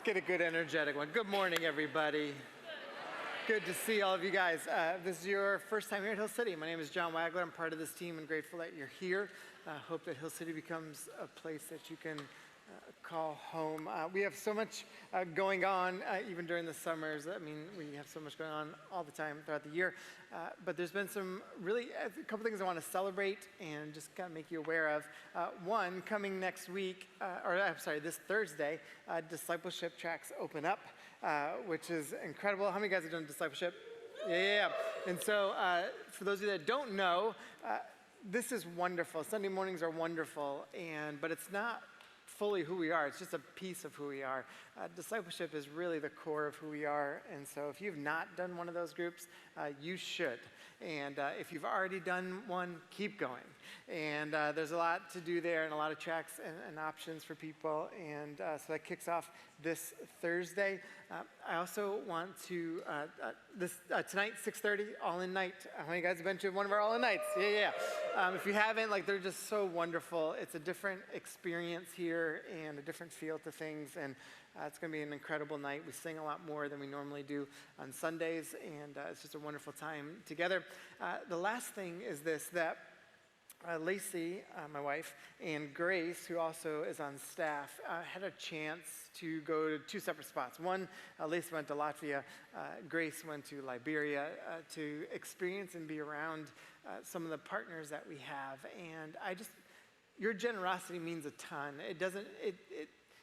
get a good energetic one. Good morning, everybody. Good to see all of you guys. This is your first time here at Hill City. My name is John Wagler. I'm part of this team and grateful that you're here. Hope that Hill City becomes a place that you can call home. We have so much going on, even during the summers. I mean, we have so much going on all the time throughout the year. But there's been some really, a couple things I want to celebrate and just kind of make you aware of. One, coming next week, this Thursday, discipleship tracks open up, which is incredible. How many guys have done discipleship? Yeah. And so for those of you that don't know, this is wonderful. Sunday mornings are wonderful, but it's not fully who we are. It's just a piece of who we are. Discipleship is really the core of who we are. And so if you've not done one of those groups, you should. And if you've already done one, keep going. And there's a lot to do there and a lot of tracks and options for people. And so that kicks off this Thursday. I also want to, tonight, 6:30, All-In Night. How many guys have been to one of our All-In Nights? Yeah. If you haven't, they're just so wonderful. It's a different experience here and a different feel to things, and it's going to be an incredible night. We sing a lot more than we normally do on Sundays, and it's just a wonderful time together. The last thing is this, that Lacey, my wife, and Grace, who also is on staff, had a chance to go to two separate spots. One, Lacey went to Latvia, Grace went to Liberia to experience and be around some of the partners that we have, and your generosity means a ton.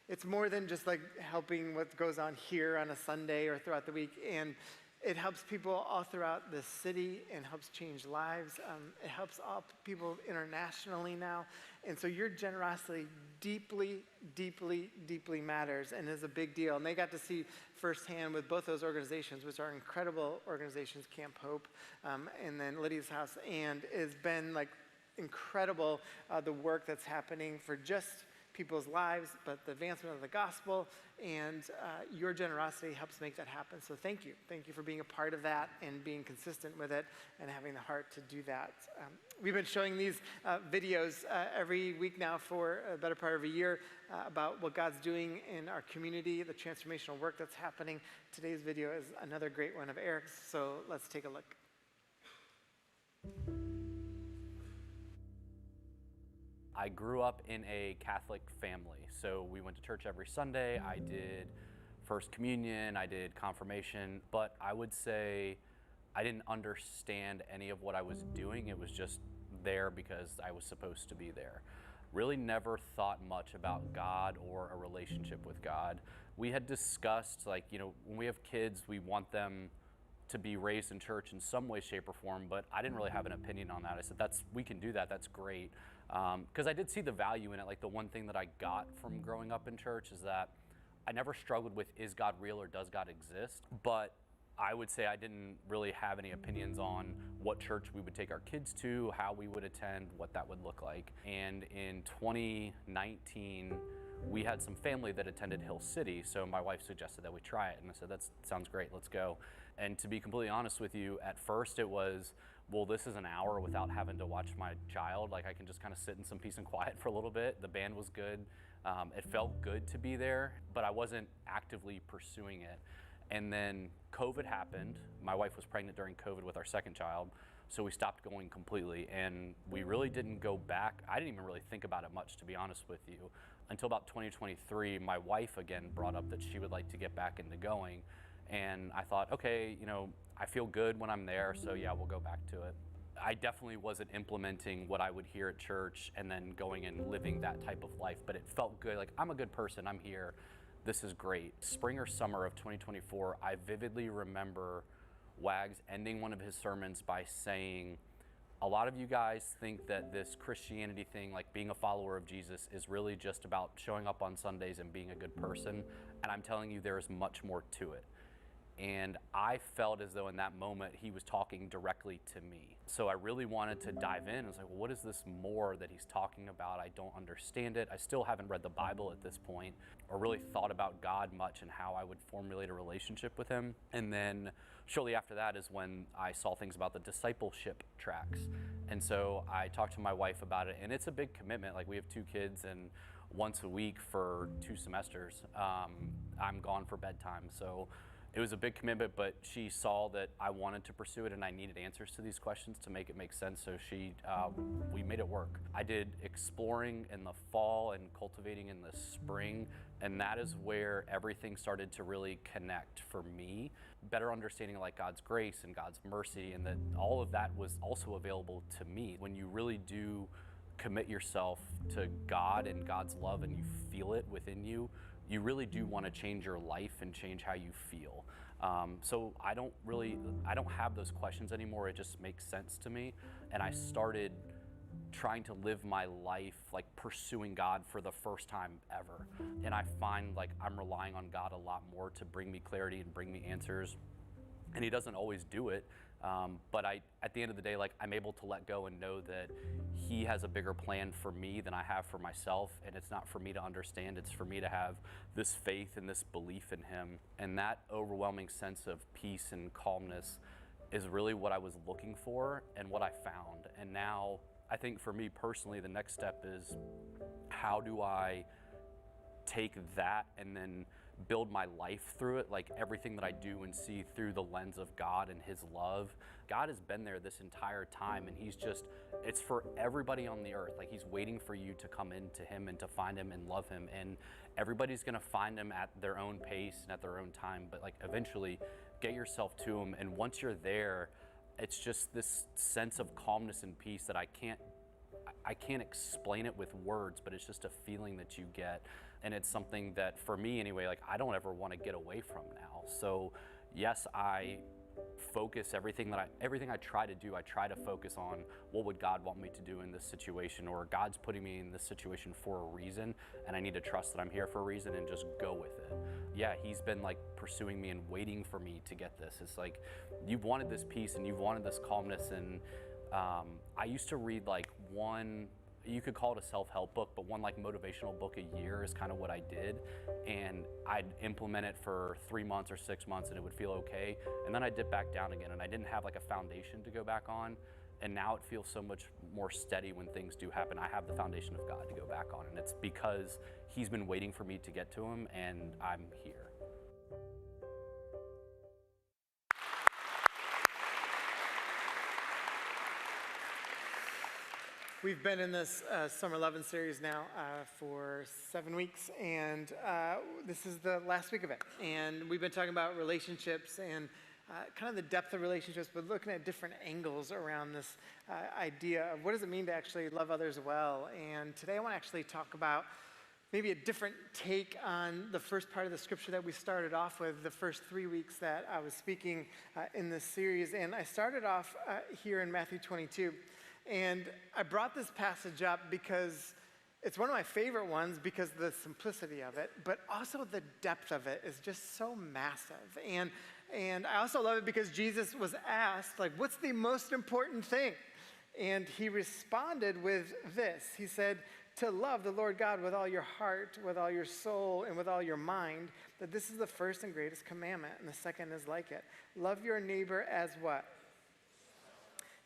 It's more than just helping what goes on here on a Sunday or throughout the week, and it helps people all throughout the city and helps change lives. It helps all people internationally now, and so your generosity deeply, deeply, deeply matters and is a big deal. And they got to see firsthand with both those organizations, which are incredible organizations, Camp Hope, and then Lydia's House, and it's been incredible, the work that's happening for just people's lives, but the advancement of the gospel, and your generosity helps make that happen. So thank you. Thank you for being a part of that and being consistent with it and having the heart to do that. We've been showing these videos every week now for a better part of a year about what God's doing in our community, the transformational work that's happening. Today's video is another great one of Eric's, so let's take a look. I grew up in a Catholic family, so we went to church every Sunday. I did First Communion, I did confirmation, but I would say I didn't understand any of what I was doing. It was just there because I was supposed to be there. Really never thought much about God or a relationship with God. We had discussed, when we have kids, we want them to be raised in church in some way, shape, or form, but I didn't really have an opinion on that. I said, we can do that, that's great. Because I did see the value in it. The one thing that I got from growing up in church is that I never struggled with, is God real or does God exist? But I would say I didn't really have any opinions on what church we would take our kids to, how we would attend, what that would look like. And in 2019, we had some family that attended Hill City, so my wife suggested that we try it, and I said, that sounds great, let's go. And to be completely honest with you, at first it was, well, this is an hour without having to watch my child. I can just kind of sit in some peace and quiet for a little bit. The band was good. It felt good to be there, but I wasn't actively pursuing it. And then COVID happened. My wife was pregnant during COVID with our second child, so we stopped going completely, and we really didn't go back. I didn't even really think about it much, to be honest with you, until about 2023. My wife again brought up that she would like to get back into going, and I thought, okay, I feel good when I'm there, so yeah, we'll go back to it. I definitely wasn't implementing what I would hear at church and then going and living that type of life, but it felt good. I'm a good person, I'm here. This is great. Spring or summer of 2024, I vividly remember Wags ending one of his sermons by saying, a lot of you guys think that this Christianity thing, being a follower of Jesus, is really just about showing up on Sundays and being a good person. And I'm telling you, there is much more to it. And I felt as though in that moment he was talking directly to me. So I really wanted to dive in. I was like, well, what is this more that he's talking about? I don't understand it. I still haven't read the Bible at this point or really thought about God much and how I would formulate a relationship with him. And then shortly after that is when I saw things about the discipleship tracks. And so I talked to my wife about it, and it's a big commitment. We have 2 kids, and once a week for 2 semesters. I'm gone for bedtime. So it was a big commitment, but she saw that I wanted to pursue it and I needed answers to these questions to make it make sense. So we made it work. I did exploring in the fall and cultivating in the spring, and that is where everything started to really connect for me. Better understanding like God's grace and God's mercy, and that all of that was also available to me. When you really do commit yourself to God and God's love and you feel it within you, you really do want to change your life and change how you feel. So I don't have those questions anymore. It just makes sense to me. And I started trying to live my life like pursuing God for the first time ever. And I find like I'm relying on God a lot more to bring me clarity and bring me answers. And he doesn't always do it. But at the end of the day, like I'm able to let go and know that he has a bigger plan for me than I have for myself. And it's not for me to understand, it's for me to have this faith and this belief in him. And that overwhelming sense of peace and calmness is really what I was looking for and what I found. And now I think for me personally, the next step is how do I take that and then build my life through it, like everything that I do and see through the lens of God and his love. God has been there this entire time, and it's for everybody on the earth. Like he's waiting for you to come into him and to find him and love him, and everybody's gonna find him at their own pace and at their own time, but like eventually get yourself to him. And once you're there, it's just this sense of calmness and peace that I can't explain it with words, but it's just a feeling that you get. And it's something that for me anyway, like I don't ever want to get away from now. So yes, I focus everything I try to do, I try to focus on what would God want me to do in this situation, or God's putting me in this situation for a reason, and I need to trust that I'm here for a reason and just go with it. Yeah, he's been like pursuing me and waiting for me to get this. It's like, you've wanted this peace and you've wanted this calmness, and I used to read like one, you could call it a self-help book, but one like motivational book a year is kind of what I did. And I'd implement it for 3 months or 6 months and it would feel okay. And then I'd dip back down again, and I didn't have like a foundation to go back on. And now it feels so much more steady when things do happen. I have the foundation of God to go back on, and it's because he's been waiting for me to get to him, and I'm here. We've been in this Summer Lovin series now for 7 weeks, and this is the last week of it. And we've been talking about relationships and kind of the depth of relationships, but looking at different angles around this idea of what does it mean to actually love others well. And today I want to actually talk about maybe a different take on the first part of the scripture that we started off with, the first 3 weeks that I was speaking in this series. And I started off here in Matthew 22. And I brought this passage up because it's one of my favorite ones because of the simplicity of it, but also the depth of it is just so massive. And I also love it because Jesus was asked, like, what's the most important thing? And he responded with this. He said, to love the Lord God with all your heart, with all your soul, and with all your mind, that this is the first and greatest commandment, and the second is like it. Love your neighbor as what?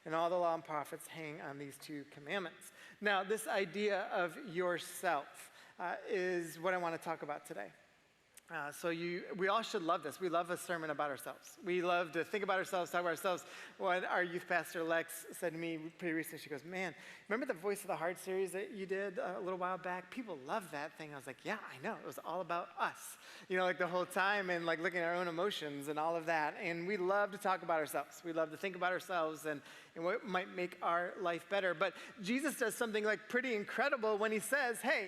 And all the law and prophets hang on these 2 commandments. Now, this idea of yourself is what I want to talk about today. We all should love this. We love a sermon about ourselves. We love to think about ourselves, talk about ourselves. What our youth pastor, Lex, said to me pretty recently, she goes, man, remember the Voice of the Heart series that you did a little while back? People love that thing. I was like, yeah, I know. It was all about us, like the whole time, and like looking at our own emotions and all of that. And we love to talk about ourselves. We love to think about ourselves and what might make our life better. But Jesus does something like pretty incredible when he says, hey,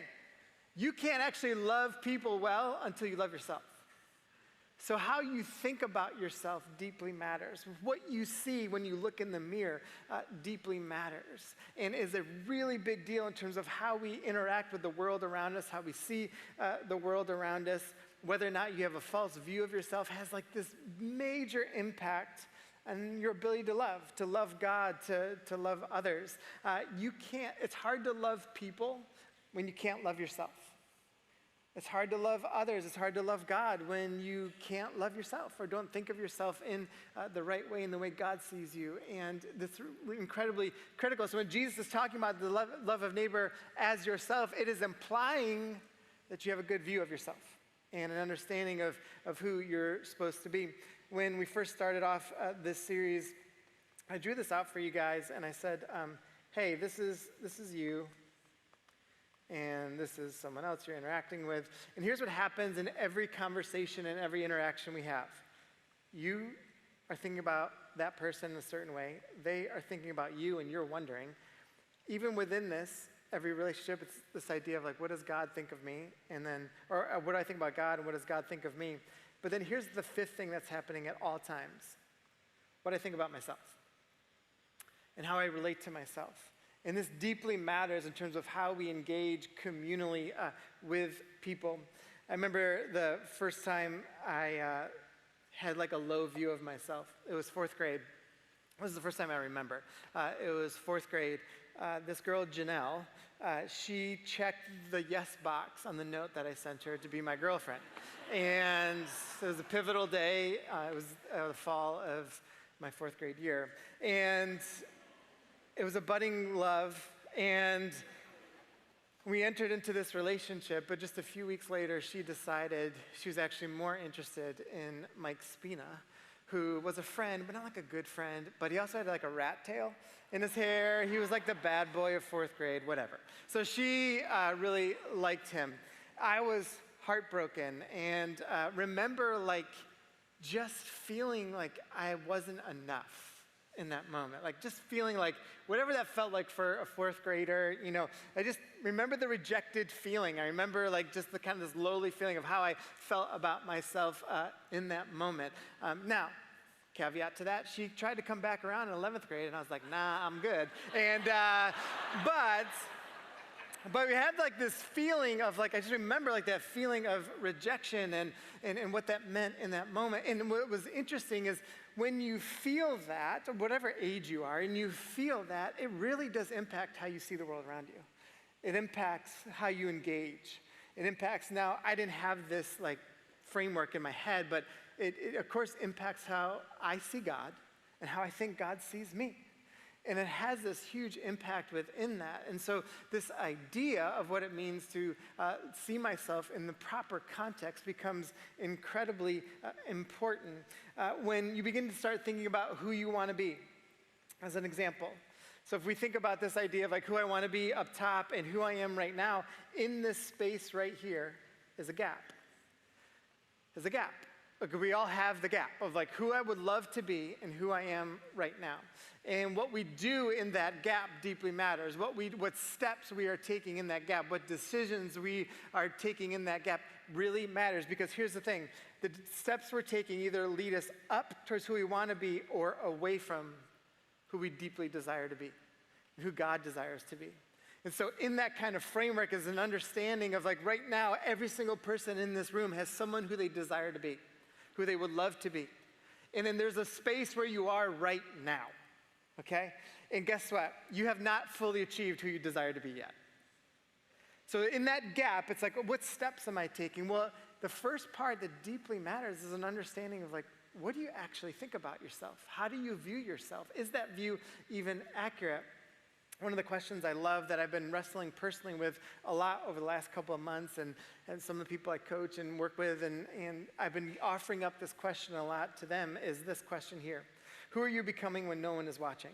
you can't actually love people well until you love yourself. So how you think about yourself deeply matters. What you see when you look in the mirror deeply matters, and is a really big deal in terms of how we interact with the world around us, how we see the world around us. Whether or not you have a false view of yourself has like this major impact on your ability to love God, to love others. It's hard to love people when you can't love yourself. It's hard to love others. It's hard to love God when you can't love yourself or don't think of yourself in the right way, in the way God sees you. And that's incredibly critical. So when Jesus is talking about the love of neighbor as yourself, it is implying that you have a good view of yourself. and an understanding of who you're supposed to be. When we first started off this series, I drew this out for you guys, and I said, hey, this is you, and this is someone else you're interacting with. And here's what happens in every conversation and every interaction we have. You are thinking about that person in a certain way. They are thinking about you, and you're wondering. Even within this, every relationship, it's this idea of like, what does God think of me? And then, or what do I think about God, and what does God think of me? But then here's the fifth thing that's happening at all times. What I think about myself and how I relate to myself. And this deeply matters in terms of how we engage communally with people. I remember the first time I had like a low view of myself. It was fourth grade. This is the first time I remember. It was fourth grade. This girl, Janelle, she checked the yes box on the note that I sent her to be my girlfriend. And it was a pivotal day. It was the fall of my fourth grade year. And it was a budding love, and we entered into this relationship, but just a few weeks later, she decided she was actually more interested in Mike Spina, who was a friend, but not like a good friend, but he also had like a rat tail in his hair. He was like the bad boy of fourth grade, whatever. So she really liked him. I was heartbroken, and remember like just feeling like I wasn't enough in that moment, like just feeling like whatever that felt like for a fourth grader, you know, I just remember the rejected feeling. I remember like just the kind of this lowly feeling of how I felt about myself in that moment. Now, caveat to that, she tried to come back around in 11th grade, and I was like, nah, I'm good. And, but we had like this feeling of like, I just remember like that feeling of rejection and what that meant in that moment. And what was interesting is when you feel that, whatever age you are, and you feel that, it really does impact how you see the world around you. It impacts how you engage. It impacts, now I didn't have this like framework in my head, but it of course impacts how I see God and how I think God sees me. And it has this huge impact within that. And so this idea of what it means to see myself in the proper context becomes incredibly important when you begin to start thinking about who you want to be, as an example. So if we think about this idea of like who I want to be up top and who I am right now, in this space right here is a gap. There's a gap. Like we all have the gap of like who I would love to be and who I am right now. And what we do in that gap deeply matters. What steps we are taking in that gap, what decisions we are taking in that gap really matters. Because here's the thing, the steps we're taking either lead us up towards who we want to be or away from who we deeply desire to be, who God desires to be. And so in that kind of framework is an understanding of like right now, every single person in this room has someone who they desire to be, who they would love to be. And then there's a space where you are right now, okay? And guess what? You have not fully achieved who you desire to be yet. So in that gap, it's like, what steps am I taking? Well, the first part that deeply matters is an understanding of like, what do you actually think about yourself? How do you view yourself? Is that view even accurate? One of the questions I love that I've been wrestling personally with a lot over the last couple of months and some of the people I coach and work with, and I've been offering up this question a lot to them, is this question here. Who are you becoming when no one is watching?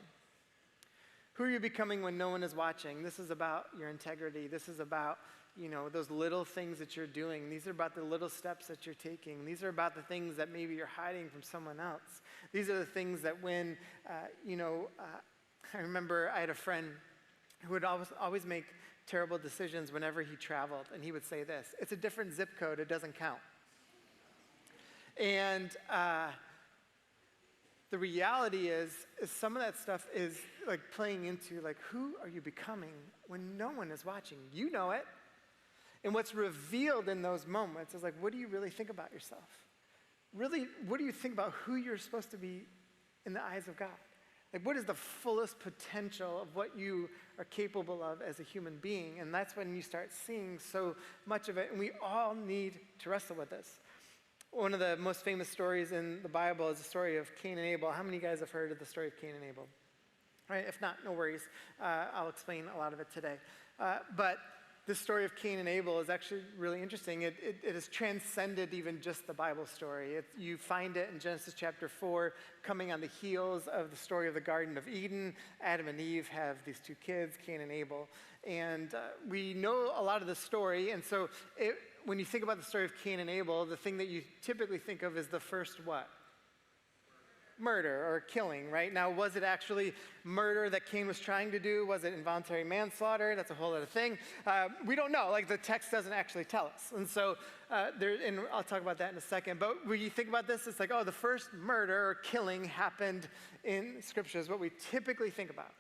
Who are you becoming when no one is watching? This is about your integrity. This is about, you know, those little things that you're doing. These are about the little steps that you're taking. These are about the things that maybe you're hiding from someone else. These are the things that when, I remember I had a friend who would always make terrible decisions whenever he traveled, and he would say this, it's a different zip code, it doesn't count. And the reality is some of that stuff is like playing into like, who are you becoming when no one is watching? You know it. And what's revealed in those moments is like, what do you really think about yourself? Really, what do you think about who you're supposed to be in the eyes of God? Like, what is the fullest potential of what you are capable of as a human being? And that's when you start seeing so much of it. And we all need to wrestle with this. One of the most famous stories in the Bible is the story of Cain and Abel. How many of you guys have heard of the story of Cain and Abel? All right, if not, no worries. I'll explain a lot of it today. But this story of Cain and Abel is actually really interesting. It has transcended even just the Bible story. You find it in Genesis chapter 4, coming on the heels of the story of the Garden of Eden. Adam and Eve have these two kids, Cain and Abel. And we know a lot of the story. And so when you think about the story of Cain and Abel, the thing that you typically think of is the first what? Murder or killing, right? Now, was it actually murder that Cain was trying to do? Was it involuntary manslaughter? That's a whole other thing. We don't know. Like, the text doesn't actually tell us. And so, and I'll talk about that in a second. But when you think about this, it's like, oh, the first murder or killing happened in Scripture is what we typically think about.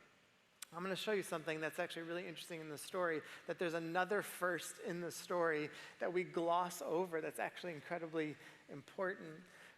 I'm going to show you something that's actually really interesting in the story, that there's another first in the story that we gloss over that's actually incredibly important.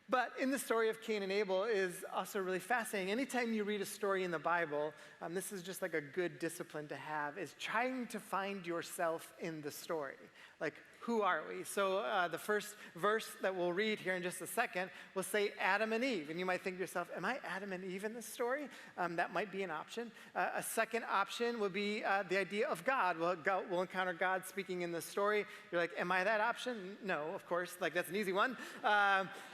But in the story of Cain and Abel is also really fascinating. Anytime you read a story in the Bible, this is just like a good discipline to have, is trying to find yourself in the story. Like, who are we? So the first verse that we'll read here in just a second will say Adam and Eve. And you might think to yourself, am I Adam and Eve in this story? That might be an option. A second option would be the idea of God. We'll encounter God speaking in this story. You're like, am I that option? No, of course. Like, that's an easy one.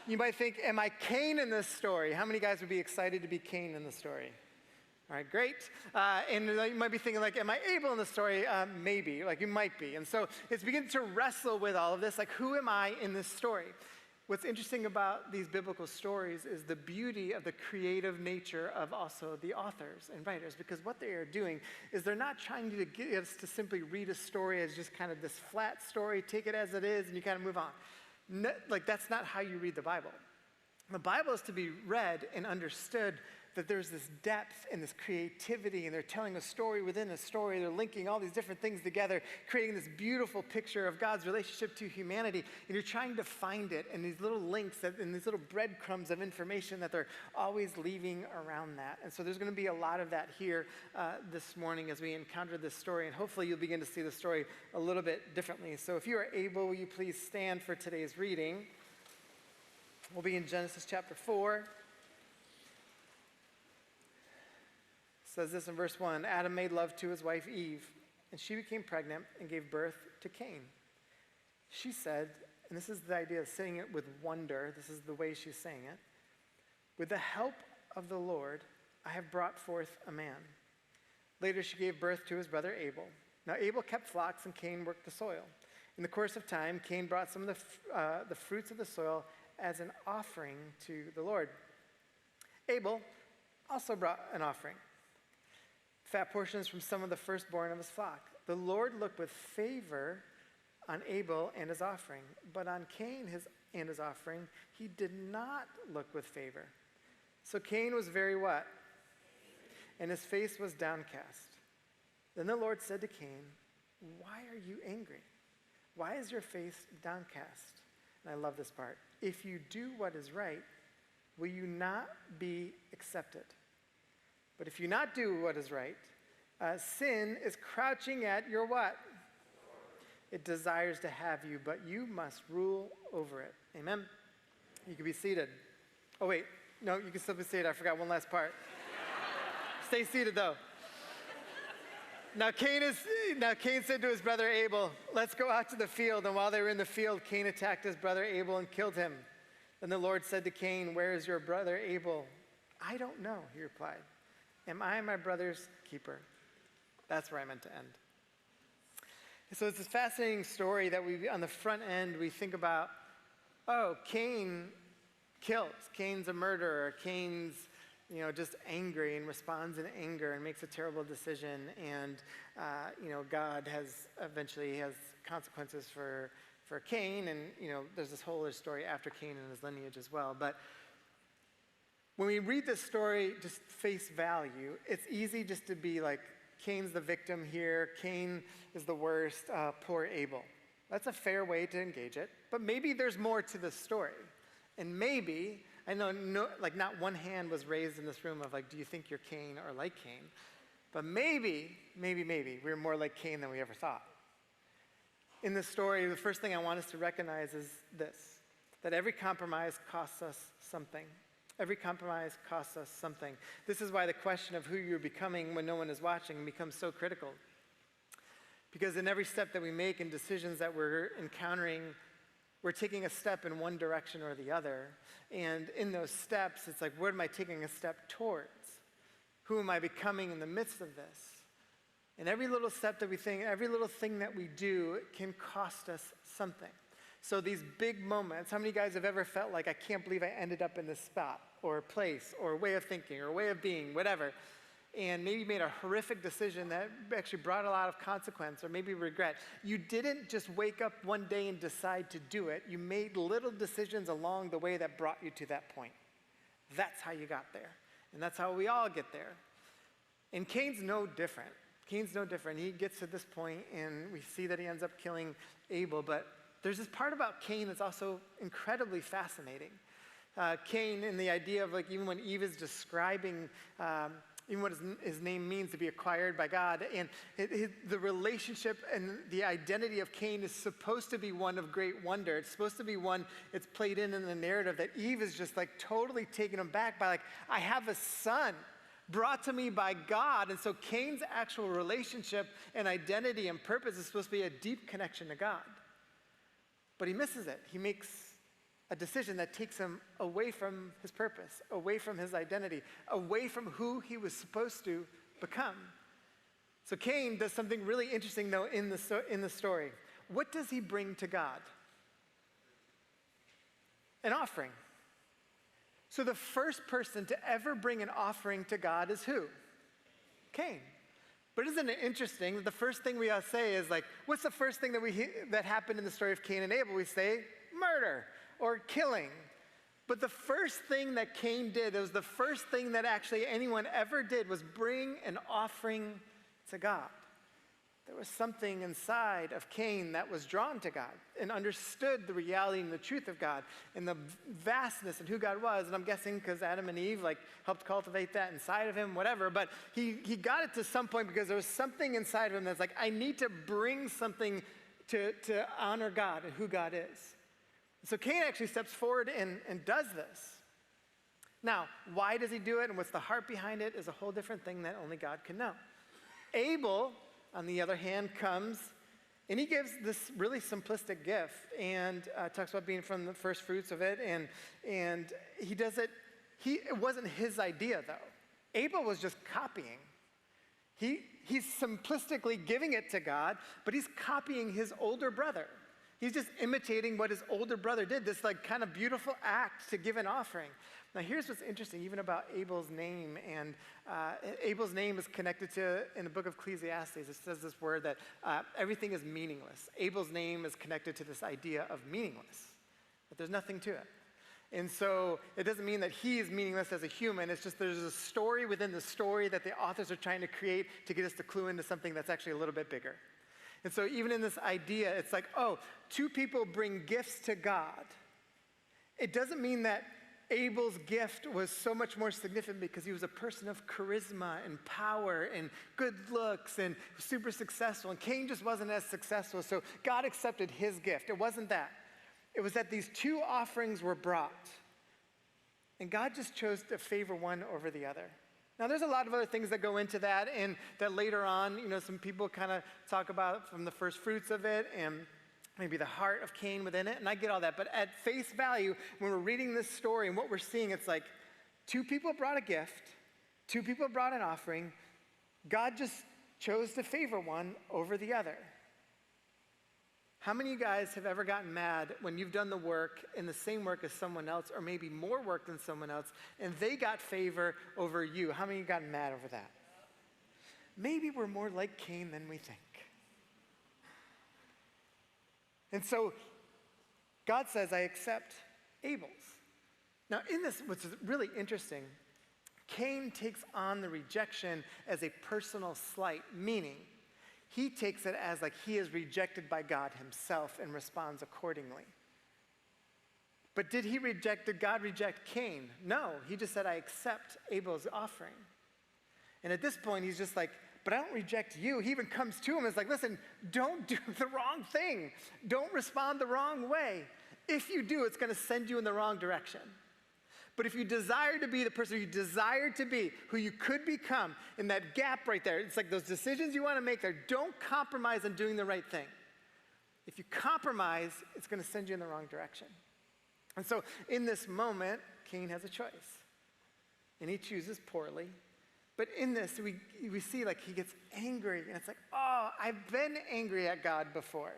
You might think, am I Cain in this story? How many guys would be excited to be Cain in the story? All right, great. And you might be thinking, like, am I Abel in the story? Maybe, like, you might be. And so it's beginning to wrestle with all of this, like, who am I in this story? What's interesting about these biblical stories is the beauty of the creative nature of also the authors and writers, because what they are doing is they're not trying to get us to simply read a story as just kind of this flat story, take it as it is, and you kind of move on. No, like, that's not how you read the Bible. The Bible is to be read and understood that there's this depth and this creativity, and they're telling a story within a story. They're linking all these different things together, creating this beautiful picture of God's relationship to humanity. And you're trying to find it in these little links and these little breadcrumbs of information that they're always leaving around that. And so there's going to be a lot of that here this morning as we encounter this story. And hopefully you'll begin to see the story a little bit differently. So if you are able, will you please stand for today's reading? We'll be in Genesis chapter 4. It says this in verse 1, Adam made love to his wife Eve, and she became pregnant and gave birth to Cain. She said, and this is the idea of saying it with wonder, this is the way she's saying it, with the help of the Lord, I have brought forth a man. Later she gave birth to his brother Abel. Now Abel kept flocks and Cain worked the soil. In the course of time, Cain brought some of the fruits of the soil as an offering to the Lord. Abel also brought an offering, fat portions from some of the firstborn of his flock. The Lord looked with favor on Abel and his offering, but on Cain and his offering, he did not look with favor. So Cain was very what? And his face was downcast. Then the Lord said to Cain, why are you angry? Why is your face downcast? And I love this part. If you do what is right, will you not be accepted? But if you not do what is right, sin is crouching at your what? It desires to have you, but you must rule over it. Amen? You can be seated. Oh, wait. No, you can still be seated. I forgot one last part. Stay seated, though. Now Cain said to his brother Abel, let's go out to the field. And while they were in the field, Cain attacked his brother Abel and killed him. Then the Lord said to Cain, where is your brother Abel? I don't know, he replied. Am I my brother's keeper? That's where I meant to end. So it's this fascinating story that on the front end, we think about, oh, Cain kills. Cain's a murderer. Cain's, just angry and responds in anger and makes a terrible decision. And, God eventually has consequences for Cain. And, there's this whole other story after Cain and his lineage as well. But when we read this story, just face value, it's easy just to be like, Cain's the victim here. Cain is the worst. Poor Abel. That's a fair way to engage it. But maybe there's more to this story. And maybe, I know not one hand was raised in this room of like, do you think you're Cain or like Cain? But maybe, we're more like Cain than we ever thought. In this story, the first thing I want us to recognize is this, that every compromise costs us something. Every compromise costs us something. This is why the question of who you're becoming when no one is watching becomes so critical. Because in every step that we make and decisions that we're encountering, we're taking a step in one direction or the other. And in those steps, it's like, what am I taking a step towards? Who am I becoming in the midst of this? And every little step that we think, every little thing that we do can cost us something. So these big moments, how many guys have ever felt like, I can't believe I ended up in this spot or place or way of thinking or way of being, whatever, and maybe made a horrific decision that actually brought a lot of consequence or maybe regret. You didn't just wake up one day and decide to do it. You made little decisions along the way that brought you to that point. That's how you got there. And that's how we all get there. And Cain's no different. Cain's no different. He gets to this point and we see that he ends up killing Abel. But there's this part about Cain that's also incredibly fascinating. Cain, and the idea of like even when Eve is describing even what his name means, to be acquired by God, and the relationship and the identity of Cain is supposed to be one of great wonder. It's supposed to be one, it's played in the narrative that Eve is just like totally taken aback by like, I have a son brought to me by God. And so Cain's actual relationship and identity and purpose is supposed to be a deep connection to God. But he misses it. He makes a decision that takes him away from his purpose, away from his identity, away from who he was supposed to become. So Cain does something really interesting, though, in the story. What does he bring to God? An offering. So the first person to ever bring an offering to God is who? Cain. But isn't it interesting that the first thing we all say is like, what's the first thing that happened in the story of Cain and Abel? We say murder or killing. But the first thing that Cain did, it was the first thing that actually anyone ever did, was bring an offering to God. There was something inside of Cain that was drawn to God and understood the reality and the truth of God and the vastness and who God was. And I'm guessing because Adam and Eve like helped cultivate that inside of him, whatever. But he got it to some point because there was something inside of him that's like, I need to bring something to honor God and who God is. So Cain actually steps forward and does this. Now, why does he do it and what's the heart behind it is a whole different thing that only God can know. Abel, on the other hand, comes and he gives this really simplistic gift and talks about being from the first fruits of it. And he does it, it wasn't his idea though. Abel was just copying. He's simplistically giving it to God, but he's copying his older brother. He's just imitating what his older brother did, this like kind of beautiful act to give an offering. Now here's what's interesting, even about Abel's name, and Abel's name is connected to, in the book of Ecclesiastes, it says this word that everything is meaningless. Abel's name is connected to this idea of meaningless, that there's nothing to it. And so it doesn't mean that he is meaningless as a human, it's just there's a story within the story that the authors are trying to create to get us to clue into something that's actually a little bit bigger. And so even in this idea, it's like, oh, two people bring gifts to God. It doesn't mean that Abel's gift was so much more significant because he was a person of charisma and power and good looks and super successful. And Cain just wasn't as successful, so God accepted his gift. It wasn't that. It was that these two offerings were brought. And God just chose to favor one over the other. Now, there's a lot of other things that go into that, and that later on, some people kind of talk about from the first fruits of it, and maybe the heart of Cain within it, and I get all that. But at face value, when we're reading this story and what we're seeing, it's like two people brought a gift, two people brought an offering. God just chose to favor one over the other. How many of you guys have ever gotten mad when you've done the work in the same work as someone else, or maybe more work than someone else, and they got favor over you? How many of you gotten mad over that? Maybe we're more like Cain than we think. And so God says, I accept Abel's. Now in this, what's really interesting, Cain takes on the rejection as a personal slight, meaning he takes it as like he is rejected by God himself and responds accordingly. But did God reject Cain? No, he just said, I accept Abel's offering. And at this point, he's just like, but I don't reject you. He even comes to him and is like, listen, don't do the wrong thing. Don't respond the wrong way. If you do, it's going to send you in the wrong direction. But if you desire to be the person you desire to be, who you could become, in that gap right there, it's like those decisions you want to make there, don't compromise on doing the right thing. If you compromise, it's going to send you in the wrong direction. And so in this moment, Cain has a choice. And he chooses poorly. But in this, we see like he gets angry. And it's like, oh, I've been angry at God before.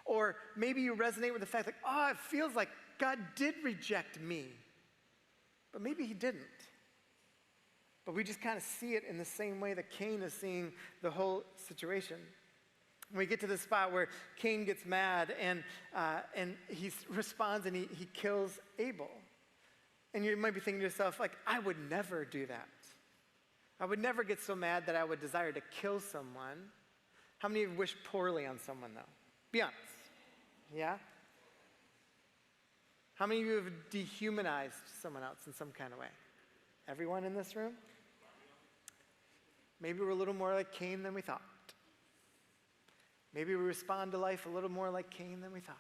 Or maybe you resonate with the fact like, oh, it feels like God did reject me. But maybe he didn't. But we just kind of see it in the same way that Cain is seeing the whole situation. When we get to the spot where Cain gets mad and he responds and he kills Abel. And you might be thinking to yourself, like, I would never do that. I would never get so mad that I would desire to kill someone. How many of you wish poorly on someone, though? Be honest. Yeah? How many of you have dehumanized someone else in some kind of way? Everyone in this room? Maybe we're a little more like Cain than we thought. Maybe we respond to life a little more like Cain than we thought.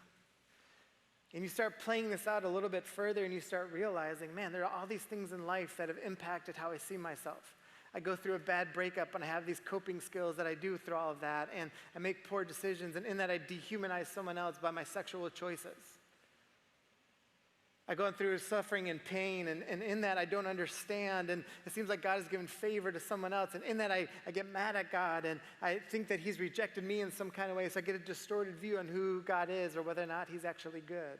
And you start playing this out a little bit further and you start realizing, man, there are all these things in life that have impacted how I see myself. I go through a bad breakup and I have these coping skills that I do through all of that, and I make poor decisions, and in that I dehumanize someone else by my sexual choices. I go through suffering and pain, and in that I don't understand, and it seems like God has given favor to someone else, and in that I get mad at God, and I think that he's rejected me in some kind of way, so I get a distorted view on who God is or whether or not he's actually good.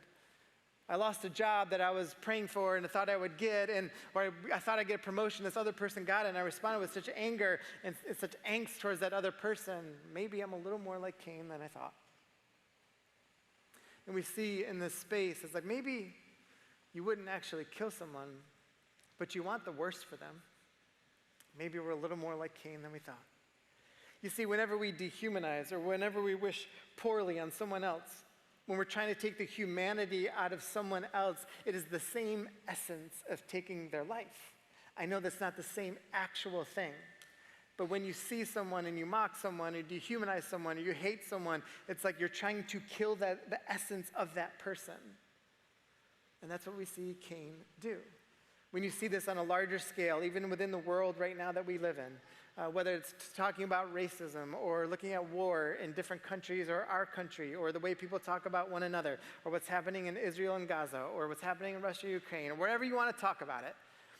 I lost a job that I was praying for and I thought I would get, or I thought I'd get a promotion, this other person got it, and I responded with such anger and such angst towards that other person. Maybe I'm a little more like Cain than I thought. And we see in this space, it's like maybe you wouldn't actually kill someone, but you want the worst for them. Maybe we're a little more like Cain than we thought. You see, whenever we dehumanize or whenever we wish poorly on someone else, when we're trying to take the humanity out of someone else, it is the same essence of taking their life. I know that's not the same actual thing. But when you see someone and you mock someone or dehumanize someone or you hate someone, it's like you're trying to kill the essence of that person. And that's what we see Cain do. When you see this on a larger scale, even within the world right now that we live in, whether it's talking about racism or looking at war in different countries or our country, or the way people talk about one another, or what's happening in Israel and Gaza, or what's happening in Russia, Ukraine, or wherever you want to talk about it,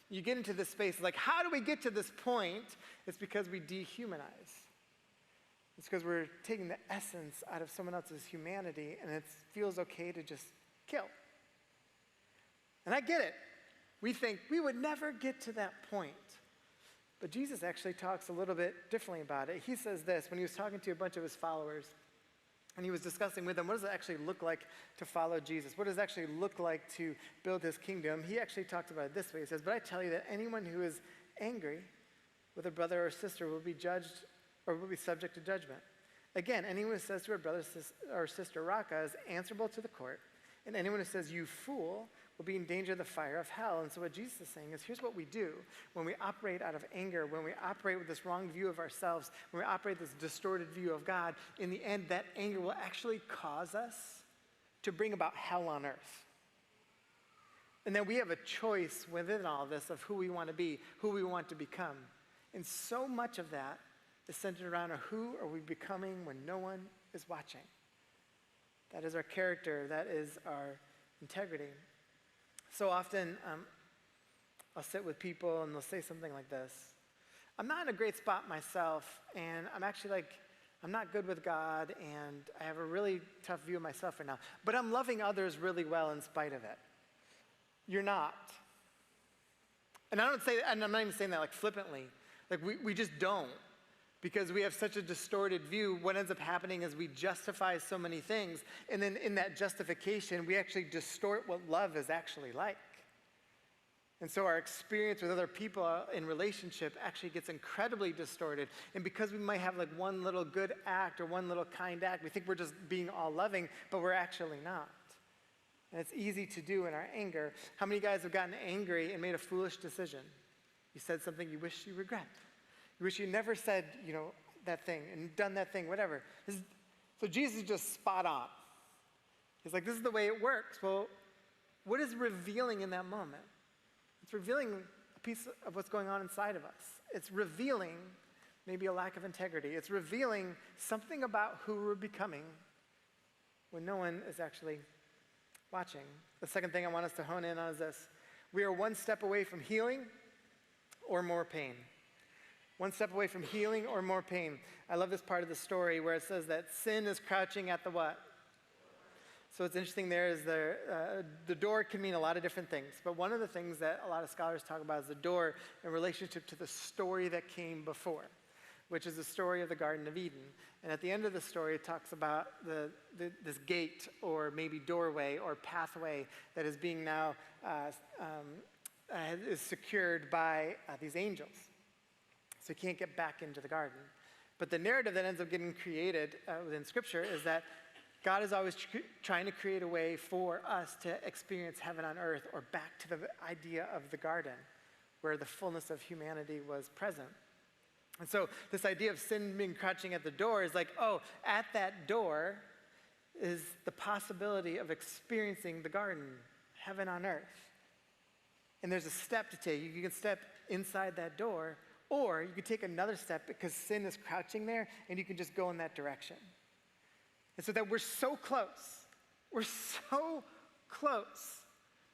you get into this space like, how do we get to this point? It's because we dehumanize. It's because we're taking the essence out of someone else's humanity, and it feels okay to just kill. And I get it. We think we would never get to that point. But Jesus actually talks a little bit differently about it. He says this when he was talking to a bunch of his followers, and he was discussing with them, what does it actually look like to follow Jesus? What does it actually look like to build his kingdom? He actually talked about it this way. He says, but I tell you that anyone who is angry with a brother or sister will be judged or will be subject to judgment. Again, anyone who says to a brother or sister, Raka, is answerable to the court. And anyone who says, you fool, will be in danger of the fire of hell. And so what Jesus is saying is, here's what we do when we operate out of anger, when we operate with this wrong view of ourselves, when we operate this distorted view of God, in the end, that anger will actually cause us to bring about hell on earth. And then we have a choice within all this of who we want to be, who we want to become. And so much of that is centered around who are we becoming when no one is watching. That is our character. That is our integrity. So often, I'll sit with people and they'll say something like this. I'm not in a great spot myself, and I'm not good with God, and I have a really tough view of myself right now. But I'm loving others really well in spite of it. You're not. And I don't say that, and I'm not even saying that like flippantly. Like we just don't. Because we have such a distorted view, what ends up happening is we justify so many things, and then in that justification, we actually distort what love is actually like. And so our experience with other people in relationship actually gets incredibly distorted. And because we might have like one little good act or one little kind act, we think we're just being all loving, but we're actually not. And it's easy to do in our anger. How many guys have gotten angry and made a foolish decision? You said something you wish you regret. You wish you never said, that thing and done that thing, whatever. So Jesus is just spot on. He's like, this is the way it works. Well, what is revealing in that moment? It's revealing a piece of what's going on inside of us. It's revealing maybe a lack of integrity. It's revealing something about who we're becoming when no one is actually watching. The second thing I want us to hone in on is this. We are one step away from healing or more pain. One step away from healing or more pain. I love this part of the story where it says that sin is crouching at the what? So what's interesting there is the door can mean a lot of different things. But one of the things that a lot of scholars talk about is the door in relationship to the story that came before, which is the story of the Garden of Eden. And at the end of the story, it talks about this gate or maybe doorway or pathway that is being now is secured by these angels. So you can't get back into the garden. But the narrative that ends up getting created within Scripture is that God is always trying to create a way for us to experience heaven on earth, or back to the idea of the garden where the fullness of humanity was present. And so this idea of sin being crouching at the door is like, oh, at that door is the possibility of experiencing the garden, heaven on earth. And there's a step to take. You can step inside that door, or you can take another step because sin is crouching there, and you can just go in that direction. And so that we're so close. We're so close.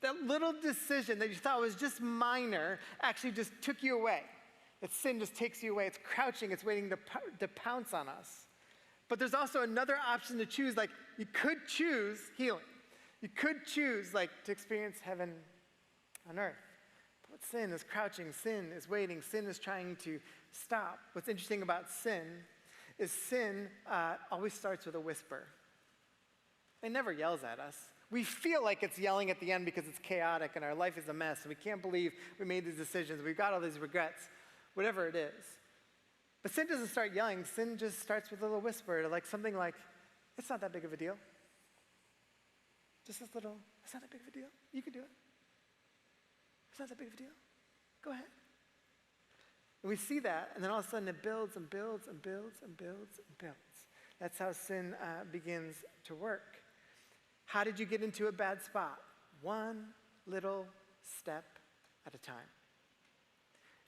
That little decision that you thought was just minor actually just took you away. That sin just takes you away. It's crouching. It's waiting to pounce on us. But there's also another option to choose. Like, you could choose healing. You could choose, like, to experience heaven on earth. But sin is crouching. Sin is waiting. Sin is trying to stop. What's interesting about sin is sin always starts with a whisper. It never yells at us. We feel like it's yelling at the end because it's chaotic and our life is a mess and we can't believe we made these decisions. We've got all these regrets, whatever it is. But sin doesn't start yelling. Sin just starts with a little whisper, like something like, it's not that big of a deal. Just this little, it's not that big of a deal. You can do it. It's not that big of a deal. Go ahead. And we see that, and then all of a sudden it builds and builds and builds and builds and builds. That's how sin begins to work. How did you get into a bad spot? One little step at a time.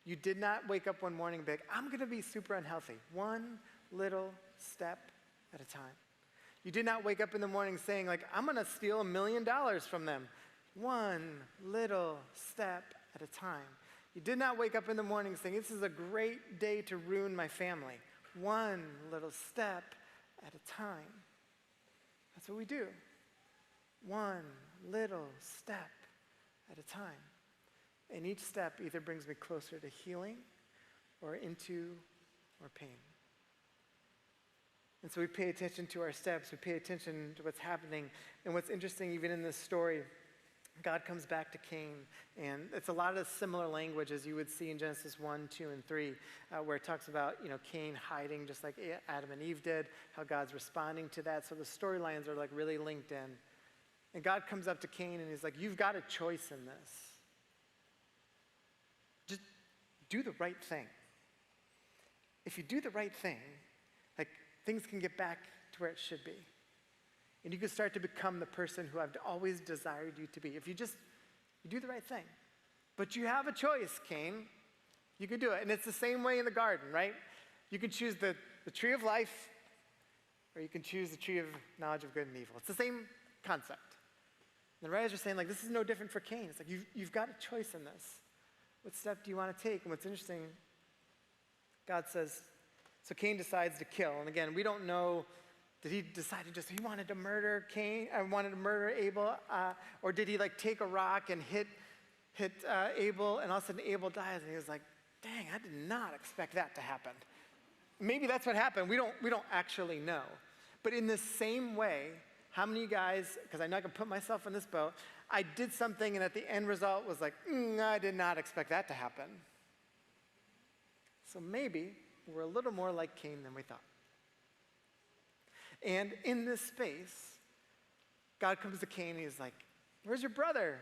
You did not wake up one morning and be like, I'm going to be super unhealthy. One little step at a time. You did not wake up in the morning saying, like, I'm going to steal $1 million from them. One little step at a time. You did not wake up in the morning saying, this is a great day to ruin my family. One little step at a time. That's what we do. One little step at a time. And each step either brings me closer to healing or into more pain. And so we pay attention to our steps. We pay attention to what's happening. And what's interesting, even in this story, God comes back to Cain, and it's a lot of similar language as you would see in Genesis 1, 2, and 3, where it talks about, Cain hiding just like Adam and Eve did, how God's responding to that. So the storylines are like really linked in. And God comes up to Cain, and he's like, you've got a choice in this. Just do the right thing. If you do the right thing, like, things can get back to where it should be. And you can start to become the person who I've always desired you to be. If you do the right thing. But you have a choice, Cain. You can do it. And it's the same way in the garden, right? You can choose the tree of life, or you can choose the tree of knowledge of good and evil. It's the same concept. And the writers are saying, like, this is no different for Cain. It's like, you've got a choice in this. What step do you want to take? And what's interesting, God says, so Cain decides to kill. And again, we don't know, did he decide he wanted to murder Abel? Or did he like take a rock and hit Abel, and all of a sudden Abel dies, and he was like, dang, I did not expect that to happen. Maybe that's what happened. We don't actually know. But in the same way, how many of you guys, because I know I can put myself in this boat, I did something and at the end result was like, I did not expect that to happen. So maybe we're a little more like Cain than we thought. And in this space, God comes to Cain and he's like, where's your brother?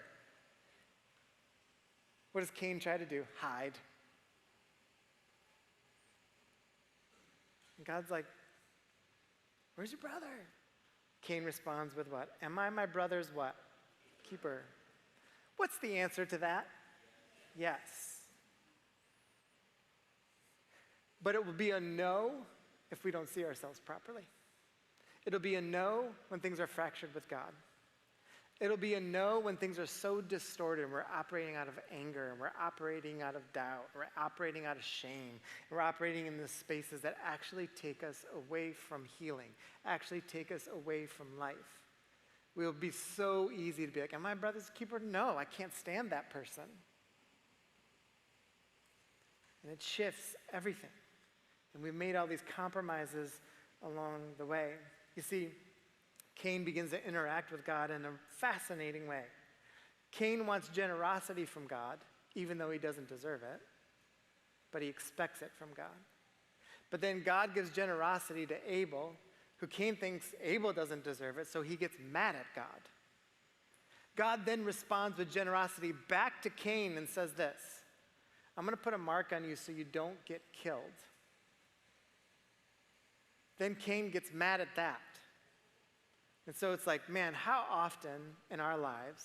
What does Cain try to do? Hide. And God's like, where's your brother? Cain responds with what? Am I my brother's what? Keeper. What's the answer to that? yes. But it will be a no if we don't see ourselves properly. It'll be a no when things are fractured with God. It'll be a no when things are so distorted and we're operating out of anger and we're operating out of doubt, we're operating out of shame, and we're operating in the spaces that actually take us away from healing, actually take us away from life. We'll be so easy to be like, am I a brother's keeper? No, I can't stand that person. And it shifts everything. And we've made all these compromises along the way. You see, Cain begins to interact with God in a fascinating way. Cain wants generosity from God, even though he doesn't deserve it, but he expects it from God. But then God gives generosity to Abel, who Cain thinks Abel doesn't deserve it, so he gets mad at God. God then responds with generosity back to Cain and says this, I'm going to put a mark on you so you don't get killed. Then Cain gets mad at that. And so it's like, man, how often in our lives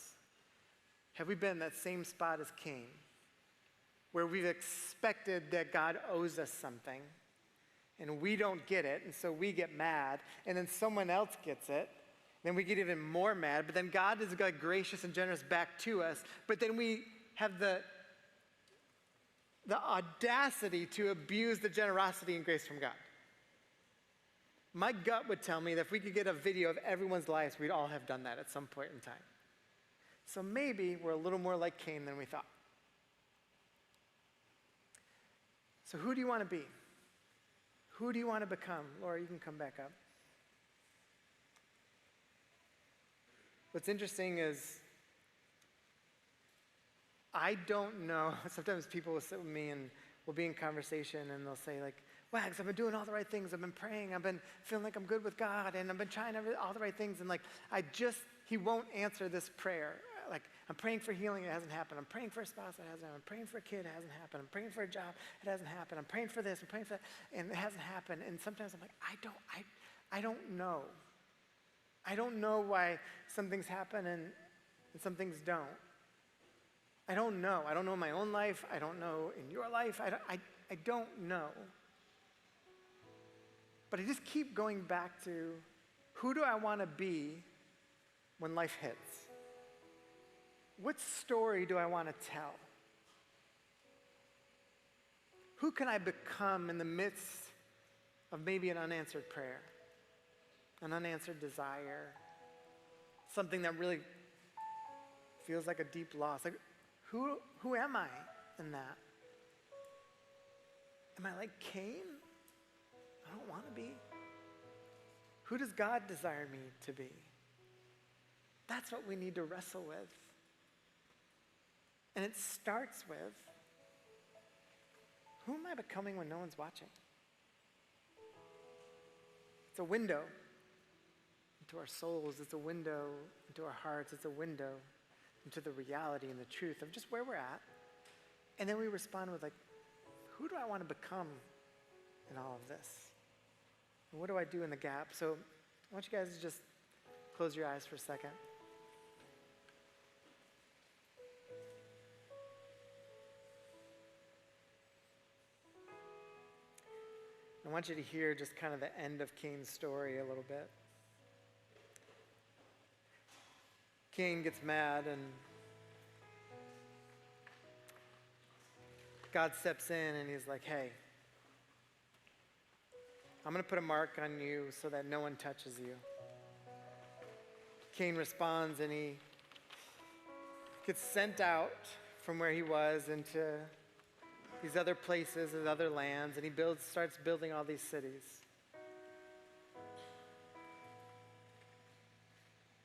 have we been in that same spot as Cain, where we've expected that God owes us something, and we don't get it, and so we get mad, and then someone else gets it, then we get even more mad, but then God is like gracious and generous back to us, but then we have the audacity to abuse the generosity and grace from God. My gut would tell me that if we could get a video of everyone's lives, we'd all have done that at some point in time. So maybe we're a little more like Cain than we thought. So who do you want to be? Who do you want to become? Laura, you can come back up. What's interesting is I don't know. Sometimes people will sit with me and we'll be in conversation and they'll say like, Wags, I've been doing all the right things. I've been praying. I've been feeling like I'm good with God, and I've been trying all the right things. And like, he won't answer this prayer. Like, I'm praying for healing, it hasn't happened. I'm praying for a spouse, it hasn't happened. I'm praying for a kid, it hasn't happened. I'm praying for a job, it hasn't happened. I'm praying for this, I'm praying for that, and it hasn't happened. And sometimes I'm like, I don't know. I don't know why some things happen and some things don't. I don't know. I don't know in my own life. I don't know in your life. I don't know. But I just keep going back to, who do I want to be when life hits? What story do I want to tell? Who can I become in the midst of maybe an unanswered prayer, an unanswered desire, something that really feels like a deep loss? Like, who am I in that? Am I like Cain? I don't want to be. Who does God desire me to be? That's what we need to wrestle with. And it starts with, who am I becoming when no one's watching? It's a window into our souls. It's a window into our hearts. It's a window into the reality and the truth of just where we're at. And then we respond with like, who do I want to become in all of this? And what do I do in the gap? So I want you guys to just close your eyes for a second. I want you to hear just kind of the end of Cain's story a little bit. Cain gets mad and God steps in and he's like, hey, I'm going to put a mark on you so that no one touches you. Cain responds and he gets sent out from where he was into these other places and other lands, and he starts building all these cities.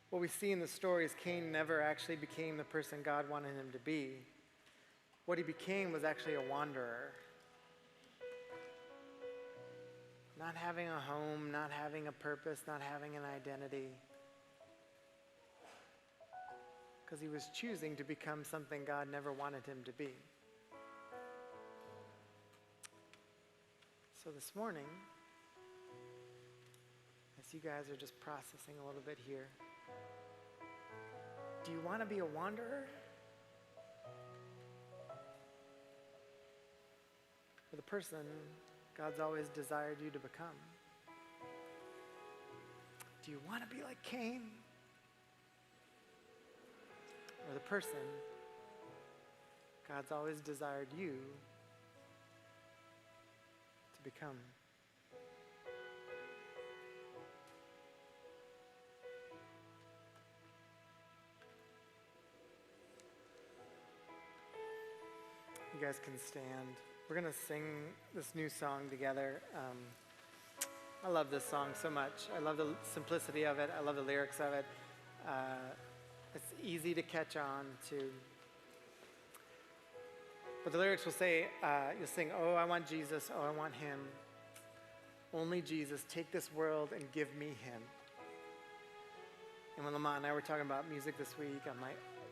What we see in the story is Cain never actually became the person God wanted him to be. What he became was actually a wanderer. Not having a home, not having a purpose, not having an identity. Because he was choosing to become something God never wanted him to be. So this morning, as you guys are just processing a little bit here, do you want to be a wanderer? or the person God's always desired you to become? Do you want to be like Cain? Or the person God's always desired you to become? You guys can stand. We're going to sing this new song together. I love this song so much. I love the simplicity of it. I love the lyrics of it. It's easy to catch on to. But the lyrics will say, you'll sing, oh, I want Jesus, oh, I want him. Only Jesus, take this world and give me him. And when Lamont and I were talking about music this week,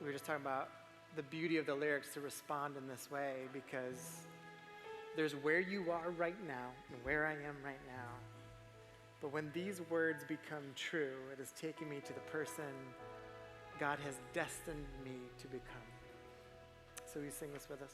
we were just talking about the beauty of the lyrics to respond in this way, because there's where you are right now and where I am right now. But when these words become true, it is taking me to the person God has destined me to become. So will you sing this with us?